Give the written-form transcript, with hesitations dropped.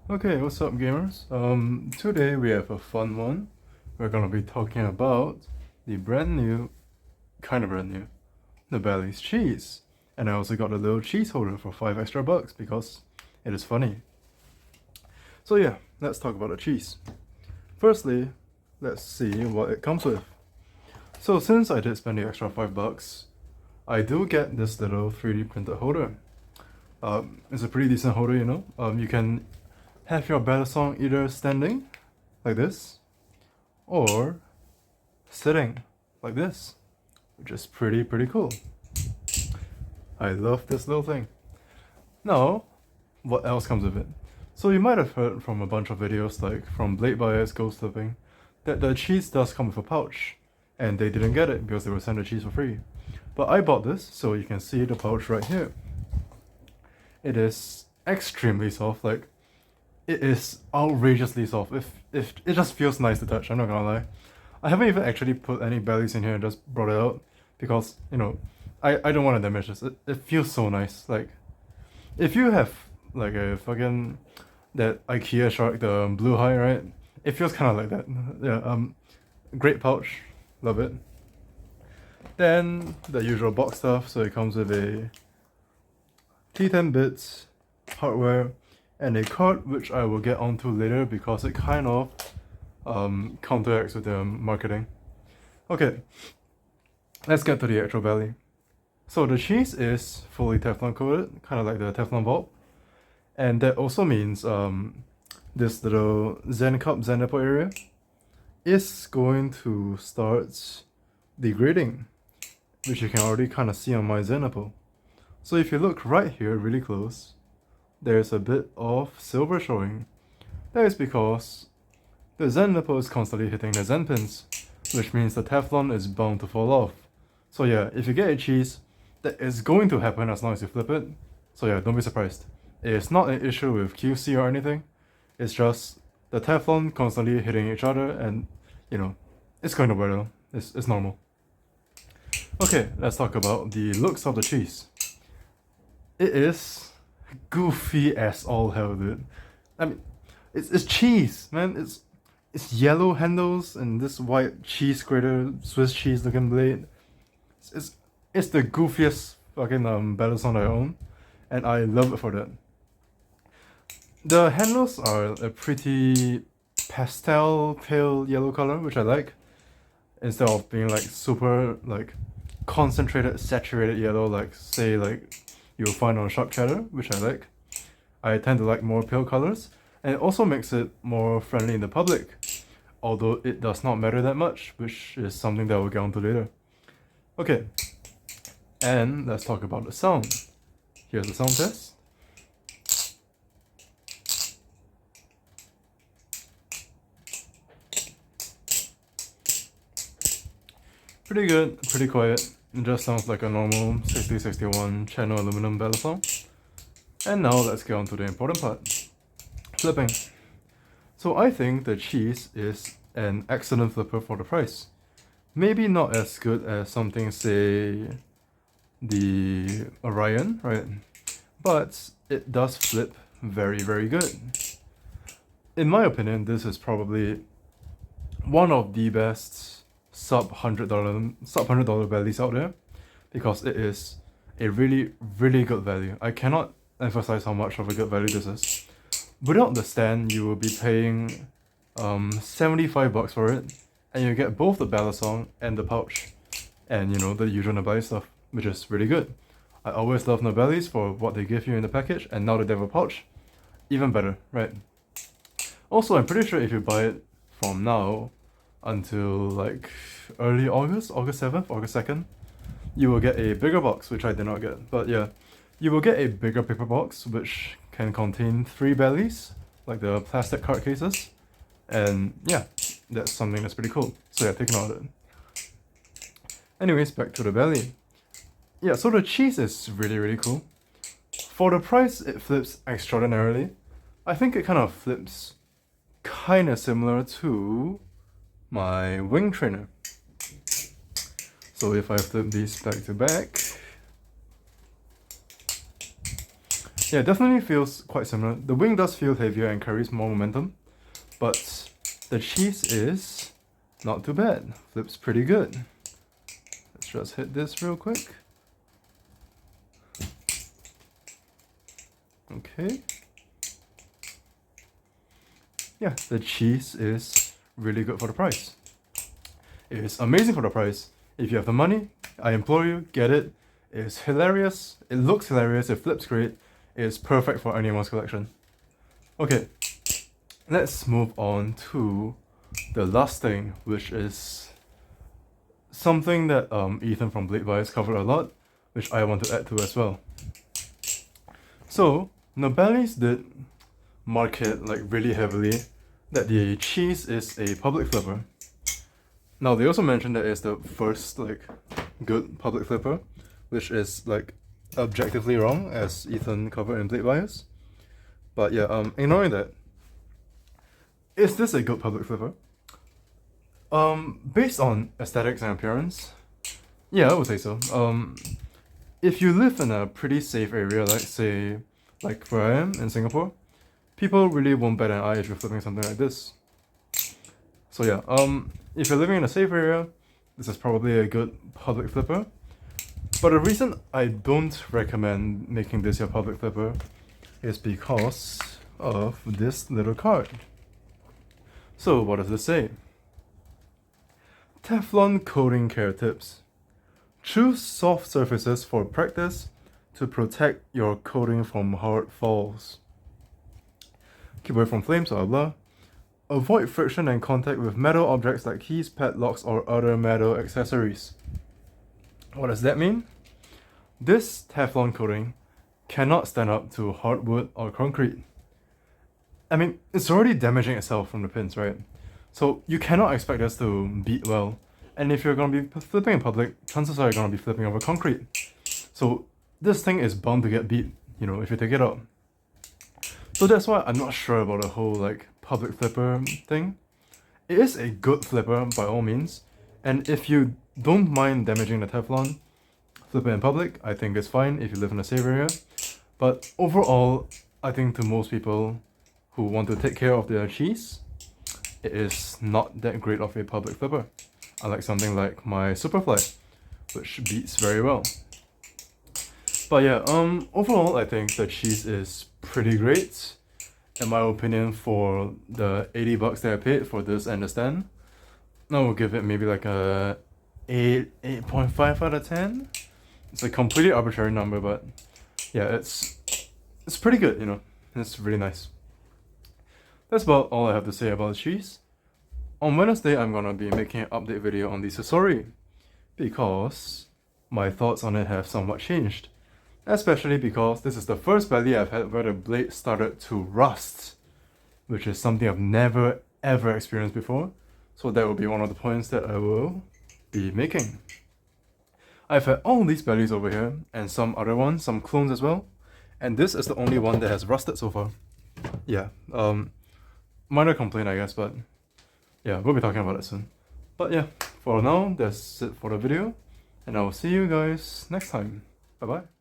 Okay, what's up gamers? Today we have a fun one. We're gonna be talking about the kind of brand new, Nabalis cheese. And I also got a little cheese holder for 5 extra bucks because it is funny. So yeah, let's talk about the cheese. Firstly, let's see what it comes with. So since I did spend the extra 5 bucks, I do get this little 3D printed holder. It's a pretty decent holder, you know. You can have your Balisong either standing, like this, or sitting, like this, which is pretty cool. I love this little thing. Now, what else comes with it? So you might have heard from a bunch of videos, like from Blade Buyers Ghost Flipping, that the cheese does come with a pouch, and they didn't get it because they were sent the cheese for free. But I bought this, so you can see the pouch right here. It is extremely soft, like, it is outrageously soft. If it just feels nice to touch, I'm not gonna lie. I haven't even actually put any bellies in here and just brought it out because, you know, I don't want to damage this. It feels so nice. Like, if you have like a fucking that IKEA shark, the blue high, right? It feels kind of like that. Yeah. Great pouch, love it. Then the usual box stuff. So it comes with a T10 bits, hardware, and a card which I will get onto later because it kind of counteracts with the marketing. Okay, let's get to the actual belly. So the cheese is fully Teflon coated, kind of like the Teflon vault, and that also means this little Zen cup, Zen nipple area is going to start degrading, which you can already kind of see on my Zen nipple. So if you look right here really close, there's a bit of silver showing. That is because the Zen nipple is constantly hitting the Zen pins, which means the Teflon is bound to fall off. So yeah, if you get a cheese, that is going to happen as long as you flip it. So yeah, don't be surprised. It's not an issue with QC or anything. It's just the Teflon constantly hitting each other and, you know, it's going to wear though. It's normal. Okay, let's talk about the looks of the cheese. It is goofy as all hell, dude. I mean, it's cheese, man. It's yellow handles and this white cheese grater, Swiss cheese looking blade. It's the goofiest fucking Balisong I own, and I love it for that. The handles are a pretty pastel pale yellow color, which I like, instead of being like super like concentrated saturated yellow, like say like you'll find on Sharp Cheddar, which I like. I tend to like more pale colors, and it also makes it more friendly in the public, although it does not matter that much, which is something that we'll get onto later. Okay, and let's talk about the sound. Here's the sound test. Pretty good, pretty quiet. It just sounds like a normal 6061 channel aluminum Balisong. And now let's get on to the important part. Flipping. So I think the cheese is an excellent flipper for the price. Maybe not as good as something, say, the Orion, right? But it does flip very good. In my opinion, this is probably one of the best sub $100 bellies out there because it is a really good value. I cannot emphasize how much of a good value this is. Without the stand, you will be paying 75 bucks for it, and you get both the Balisong and the pouch, and you know, the usual Nabalis stuff, which is really good. I always love Nabalis for what they give you in the package, and now that they have a pouch, even better, right? Also, I'm pretty sure if you buy it from now until like early August 7th, August 2nd, you will get a bigger box, which I did not get. But yeah, you will get a bigger paper box, which can contain 3 bellies, like the plastic card cases. And yeah, that's something that's pretty cool. So yeah, take note of it. Anyways, back to the belly. Yeah, so the cheese is really cool. For the price, it flips extraordinarily. I think it kind of flips kind of similar to my wing trainer. So if I flip these back to back, Yeah, it definitely feels quite similar. The wing does feel heavier and carries more momentum, but the cheese is not too bad. Flips pretty good. Let's just hit this real quick. Okay. Yeah, the cheese is really good for the price. It is amazing for the price. If you have the money, I implore you, get it. It's hilarious. It looks hilarious. It flips great. It's perfect for anyone's collection. Okay, let's move on to the last thing, which is something that Ethan from Blade Bias covered a lot, which I want to add to as well. So, Nabalis did market like really heavily that the cheese is a public flipper. Now they also mentioned that it's the first like good public flipper, which is like objectively wrong, as Ethan covered in Blade Bias. But yeah, ignoring that, is this a good public flipper? Based on aesthetics and appearance, yeah, I would say so. If you live in a pretty safe area, like say, like where I am in Singapore, people really won't bat an eye if you're flipping something like this. So yeah, if you're living in a safe area, this is probably a good public flipper. But the reason I don't recommend making this your public flipper is because of this little card. So what does this say? Teflon coating care tips. Choose soft surfaces for practice to protect your coating from hard falls. Keep away from flames, blah blah. Avoid friction and contact with metal objects like keys, padlocks, or other metal accessories. What does that mean? This Teflon coating cannot stand up to hardwood or concrete. I mean, it's already damaging itself from the pins, right? So you cannot expect this to beat well. And if you're going to be flipping in public, chances are you're going to be flipping over concrete. So this thing is bound to get beat, if you take it out. So that's why I'm not sure about the whole like public flipper thing. It is a good flipper by all means. And if you don't mind damaging the Teflon, flip it in public, I think it's fine if you live in a safe area. But overall, I think to most people who want to take care of their cheese, it is not that great of a public flipper. Unlike something like my Superfly, which beats very well. But yeah, overall I think the cheese is pretty great. In my opinion, for the 80 bucks that I paid for this and the stand, I will give it maybe like a 8.5 out of 10. It's a completely arbitrary number, but yeah, it's pretty good, It's really nice. That's about all I have to say about the cheese. On Wednesday, I'm gonna be making an update video on the Sasori, because my thoughts on it have somewhat changed. Especially because this is the first belly I've had where the blade started to rust, which is something I've never ever experienced before. So that will be one of the points that I will be making. I've had all these bellies over here, and some other ones, some clones as well. And this is the only one that has rusted so far. Yeah, minor complaint I guess, but yeah, we'll be talking about it soon. But yeah, for now, that's it for the video, and I will see you guys next time. Bye bye.